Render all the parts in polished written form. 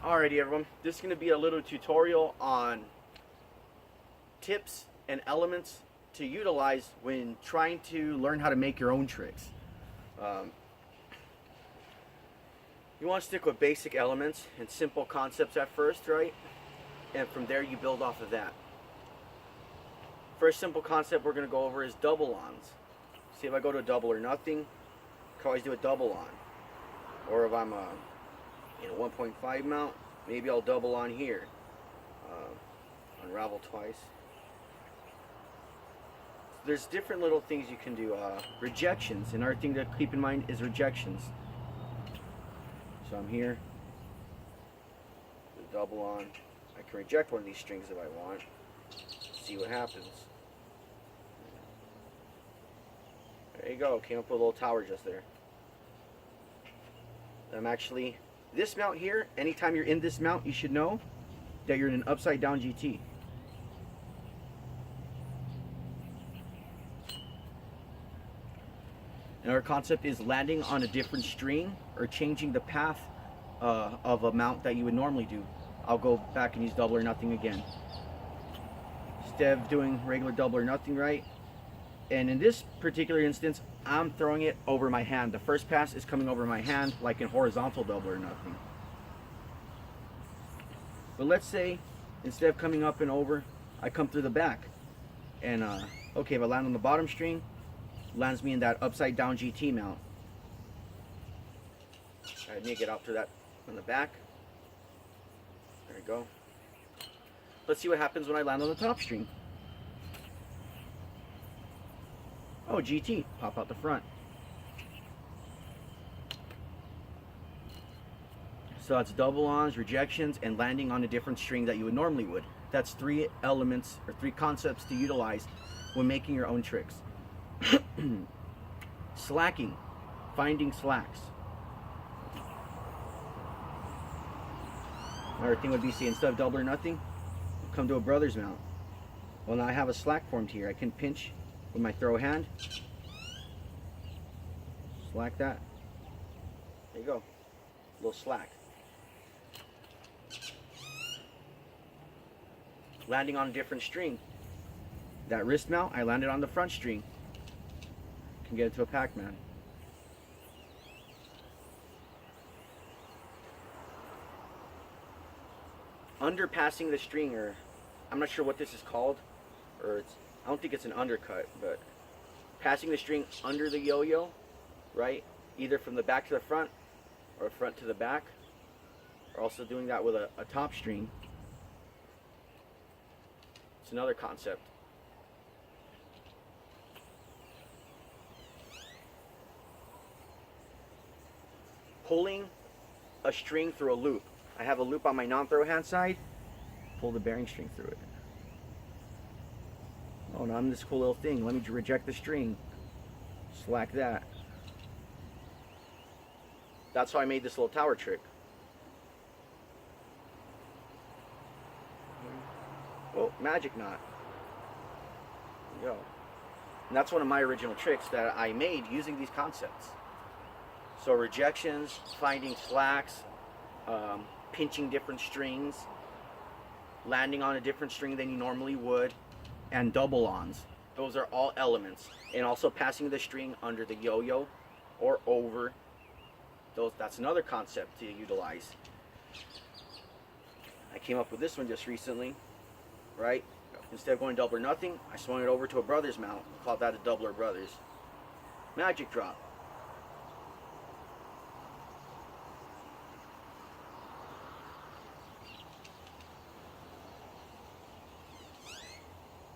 Alrighty everyone, this is going to be a little tutorial on tips and elements to utilize when trying to learn how to make your own tricks. You want to stick with basic elements and simple concepts at first, right? And from there you build off of that. First simple concept we're going to go over is double-ons. See, if I go to a double or nothing, I can always do a double-on. Or if I'm in a 1.5 mount, maybe I'll double on here, unravel twice. There's different little things you can do. Rejections, another thing to keep in mind is rejections. So I'm here, double on. I can reject one of these strings if I want. See what happens. There you go. Came up with a little tower just there. I'm actually, this mount here, anytime you're in this mount, you should know that you're in an upside down GT. Another concept is landing on a different string or changing the path of a mount that you would normally do. I'll go back and use double or nothing again. Instead of doing regular double or nothing, right? And in this particular instance, I'm throwing it over my hand. The first pass is coming over my hand like in horizontal double or nothing. But let's say instead of coming up and over, I come through the back. And okay, if I land on the bottom string, lands me in that upside down GT mount. I need to get out to that on the back. There you go. Let's see what happens when I land on the top string. Oh, GT, pop out the front. So that's double-ons, rejections, and landing on a different string that you would normally would. That's three elements or three concepts to utilize when making your own tricks. Slacking, finding slacks. Another thing would be, see, instead of double or nothing, come to a brother's mount. Well, now I have a slack formed here. I can pinch with my throw hand. Slack that. There you go. A little slack. Landing on a different string. That wrist mount, I landed on the front string. Can get it to a Pac-Man. Underpassing the string, or I'm not sure what this is called, or I don't think it's an undercut, but passing the string under the yo-yo, right? Either from the back to the front or front to the back. Or also doing that with a top string. It's another concept. Pulling a string through a loop. I have a loop on my non-throw hand side. Pull the bearing string through it. Oh, now I'm this cool little thing. Let me reject the string. Slack that. That's how I made this little tower trick. Oh, magic knot. There you go. And that's one of my original tricks that I made using these concepts. So rejections, finding slacks, pinching different strings, landing on a different string than you normally would, and double-ons. Those are all elements. And also passing the string under the yo-yo or over. That's another concept to utilize. I came up with this one just recently, right? Instead of going double or nothing, I swung it over to a brother's mount. I called that a double or brothers. Magic drop.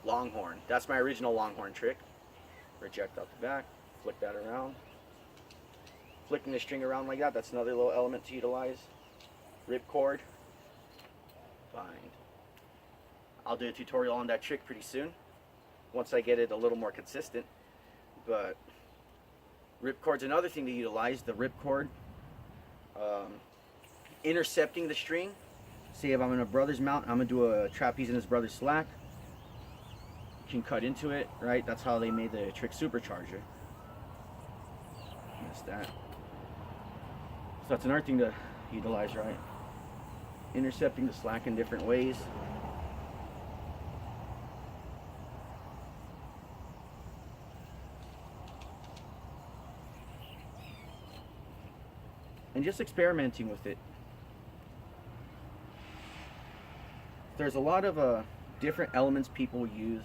Longhorn. That's my original longhorn trick. Reject out the back, flick that around. Flicking the string around like that, that's another little element to utilize. Ripcord. Find. I'll do a tutorial on that trick pretty soon, once I get it a little more consistent. But ripcord's another thing to utilize. The ripcord. Intercepting the string. See, if I'm in a brother's mount, I'm going to do a trapeze in his brother's slack. Can cut into it, right? That's how they made the trick supercharger. Missed that. So that's another thing to utilize, right? intercepting the slack in different ways. And just experimenting with it. There's a lot of different elements people use.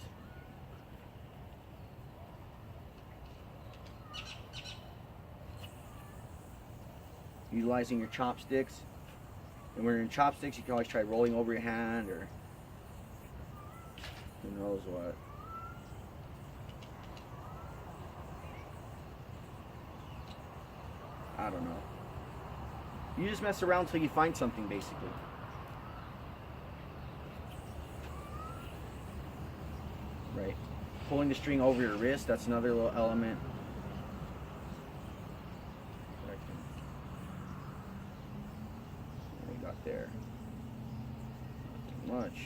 Utilizing your chopsticks. And when you're in chopsticks, you can always try rolling over your hand, or who knows what. I don't know. You just mess around until you find something, basically. Right. Pulling the string over your wrist, that's another little element. What we got there? Not too much.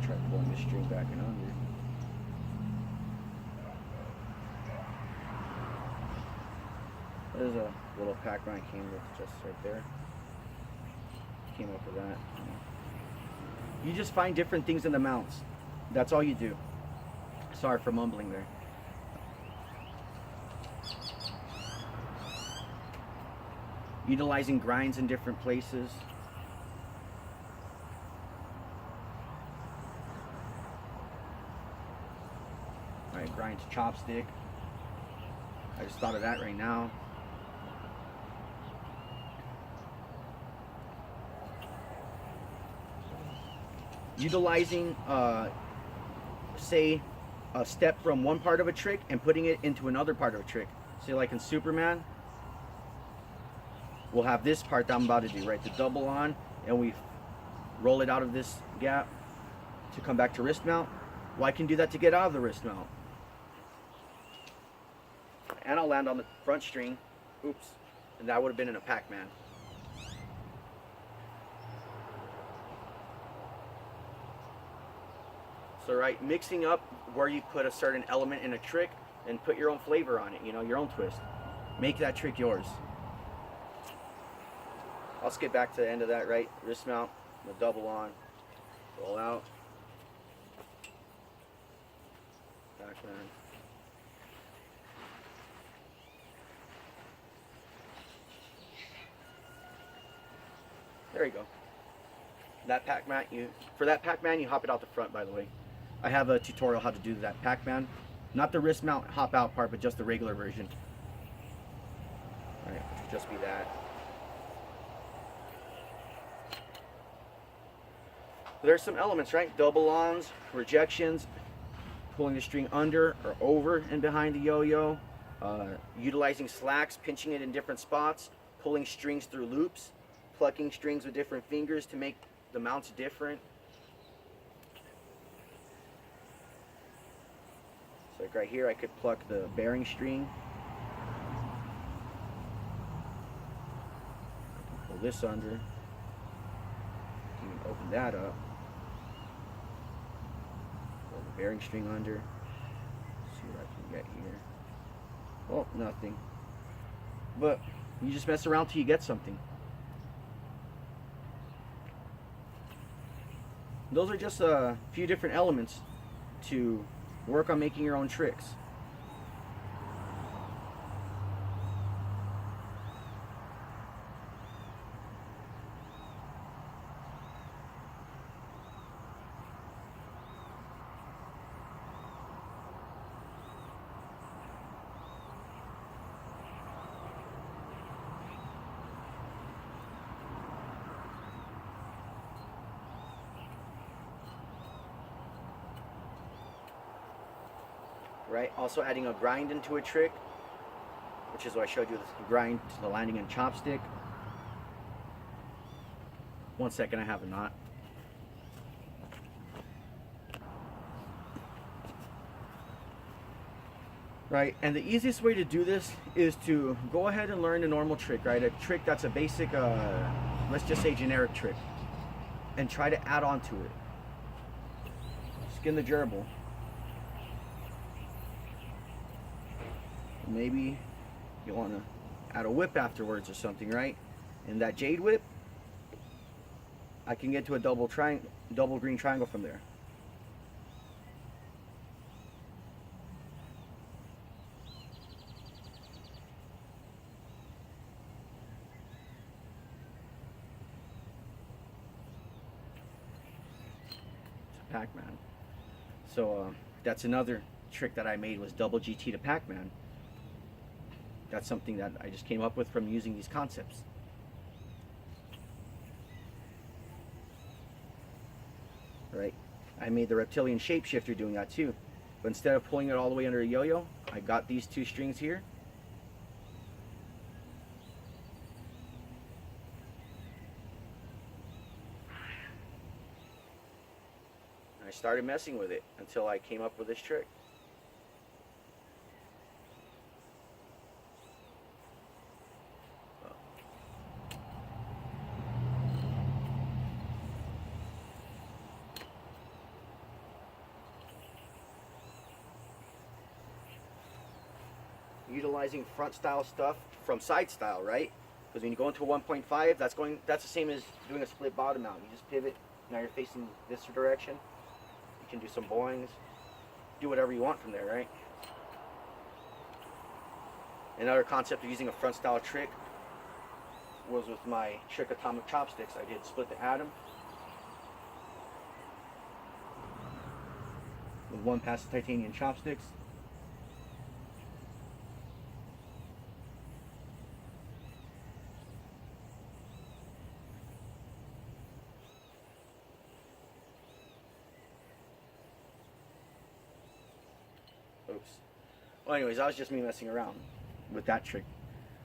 Try pulling the string back and under. There's a little Pac-Man I came with just right there. Came up with that. You just find different things in the mounts. That's all you do. Sorry for mumbling there. Utilizing grinds in different places. Alright, grind to chopstick. I just thought of that right now. Utilizing, say, a step from one part of a trick and putting it into another part of a trick. Say like in Superman, we'll have this part that I'm about to do, right? The double on, and we roll it out of this gap to come back to wrist mount. Well, I can do that to get out of the wrist mount. And I'll land on the front string. Oops. And that would have been in a Pac-Man. So right, mixing up where you put a certain element in a trick and put your own flavor on it, you know, your own twist. Make that trick yours. I'll skip back to the end of that, right? Wrist mount, the double on, roll out. Pac-Man. There you go. That Pac-Man, for that Pac-Man, you hop it out the front, by the way. I have a tutorial how to do that Pac-Man. Not the wrist mount hop out part, but just the regular version. Alright, which would just be that. There's some elements, right? Double ons, rejections, pulling the string under or over and behind the yo-yo, utilizing slacks, pinching it in different spots, pulling strings through loops, plucking strings with different fingers to make the mounts different. So like right here, I could pluck the bearing string. Pull this under. You can open that up. Pull the bearing string under. See what I can get here. Oh, nothing. But you just mess around till you get something. Those are just a few different elements to work on making your own tricks. Right, also adding a grind into a trick, which is what I showed you, the grind to the landing and chopstick. 1 second, I have a knot. Right, and the easiest way to do this is to go ahead and learn a normal trick, right? A trick that's a basic, let's just say generic trick, and try to add on to it. Skin the gerbil. Maybe you want to add a whip afterwards or something, right? And that jade whip, I can get to a double green triangle from there. Pac-Man. So that's another trick that I made, was double GT to Pac-Man. That's something that I just came up with from using these concepts. Right? I made the reptilian shapeshifter doing that too. But instead of pulling it all the way under a yo-yo, I got these two strings here. I started messing with it until I came up with this trick. Utilizing front style stuff from side style, right? Because when you go into a 1.5, that's the same as doing a split bottom mount. You just pivot, now you're facing this direction. You can do some boings, do whatever you want from there, right? Another concept of using a front style trick was with my trick atomic chopsticks. I did split the atom with one pass of titanium chopsticks. Oops. Well, anyways, that was just me messing around with that trick.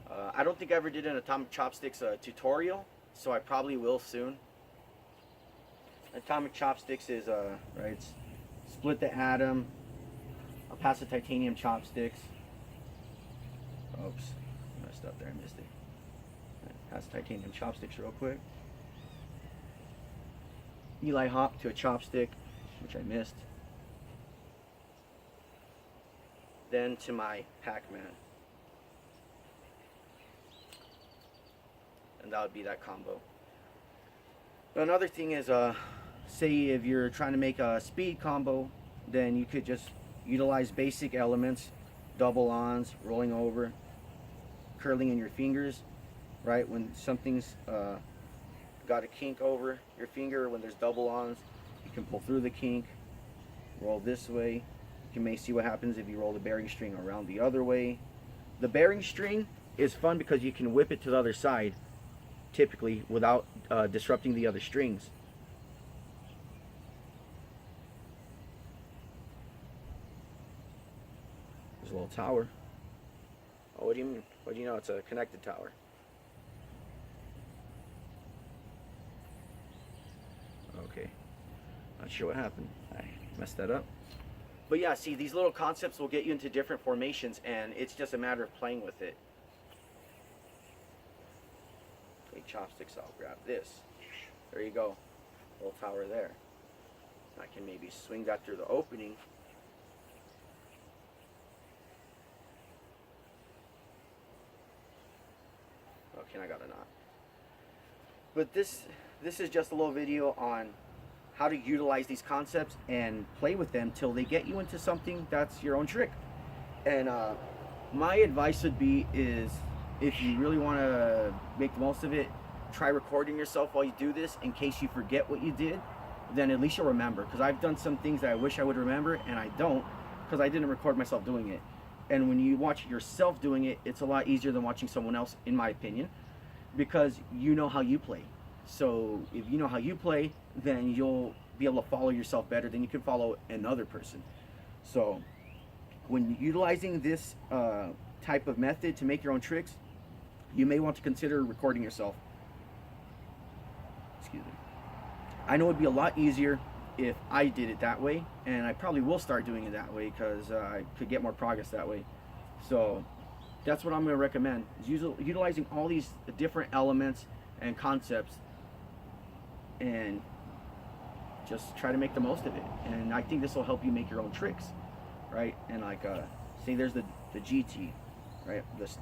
I don't think I ever did an atomic chopsticks tutorial, so I probably will soon. Atomic chopsticks is right, it's split the atom, a pass of titanium chopsticks. Oops, messed up there, I missed it. Pass titanium chopsticks real quick. Eli hop to a chopstick, which I missed. Then to my Pac-Man. And that would be that combo. Another thing is, say if you're trying to make a speed combo, then you could just utilize basic elements, double ons, rolling over, curling in your fingers, right? When something's got a kink over your finger, when there's double ons, you can pull through the kink, roll this way. You may see what happens if you roll the bearing string around the other way. The bearing string is fun because you can whip it to the other side, typically, without disrupting the other strings. There's a little tower. Oh, what do you mean? What do you know? It's a connected tower. Okay. Not sure what happened. I messed that up. But yeah, see, these little concepts will get you into different formations, and it's just a matter of playing with it. Okay, chopsticks, I'll grab this. There you go. Little tower there. I can maybe swing that through the opening. Okay, I got a knot. But this is just a little video on how to utilize these concepts and play with them till they get you into something that's your own trick. And my advice would be is, if you really want to make the most of it, try recording yourself while you do this in case you forget what you did. Then at least you'll remember, because I've done some things that I wish I would remember and I don't, because I didn't record myself doing it. And when you watch yourself doing it, it's a lot easier than watching someone else, in my opinion, because you know how you play. So if you know how you play, then you'll be able to follow yourself better than you can follow another person. So when utilizing this type of method to make your own tricks, you may want to consider recording yourself. Excuse me. I know it'd be a lot easier if I did it that way, and I probably will start doing it that way because I could get more progress that way. So that's what I'm going to recommend, is utilizing all these different elements and concepts, and just try to make the most of it. And I think this will help you make your own tricks, right? And like say there's the GT, right? This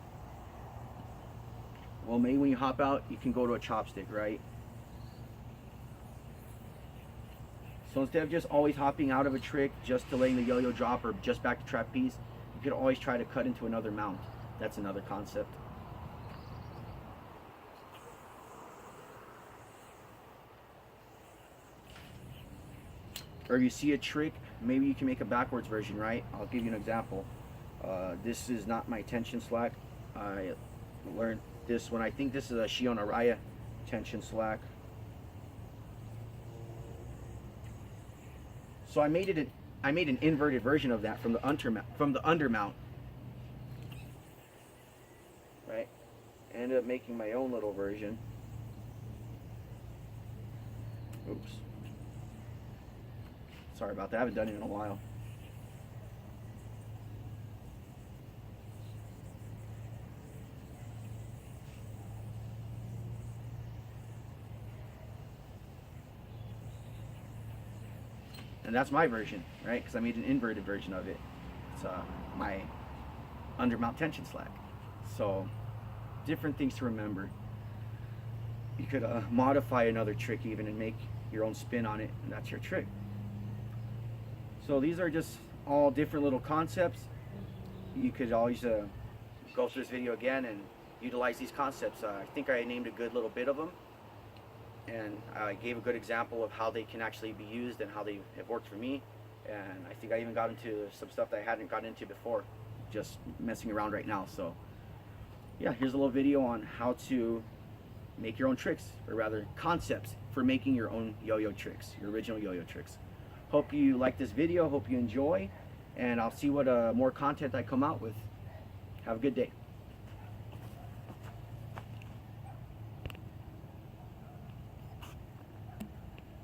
Well, maybe when you hop out, you can go to a chopstick, right? So instead of just always hopping out of a trick just to letting the yo-yo drop or just back to trapeze, you could always try to cut into another mount. That's another concept. Or you see a trick, maybe you can make a backwards version, right? I'll give you an example. This is not my tension slack. I learned this one. I think this is a Shion Araya tension slack. So I made an inverted version of that from the undermount. Right? I ended up making my own little version. Oops. Sorry about that. I haven't done it in a while. And that's my version, right? Because I made an inverted version of it. It's my undermount tension slack. So, different things to remember. You could modify another trick even and make your own spin on it, and that's your trick. So these are just all different little concepts. You could always go through this video again and utilize these concepts. I think I named a good little bit of them, and I gave a good example of how they can actually be used and how they have worked for me. And I think I even got into some stuff that I hadn't gotten into before, just messing around right now. So yeah, here's a little video on how to make your own tricks, or rather concepts for making your own yo-yo tricks, your original yo-yo tricks. Hope you like this video, hope you enjoy, and I'll see what more content I come out with. Have a good day.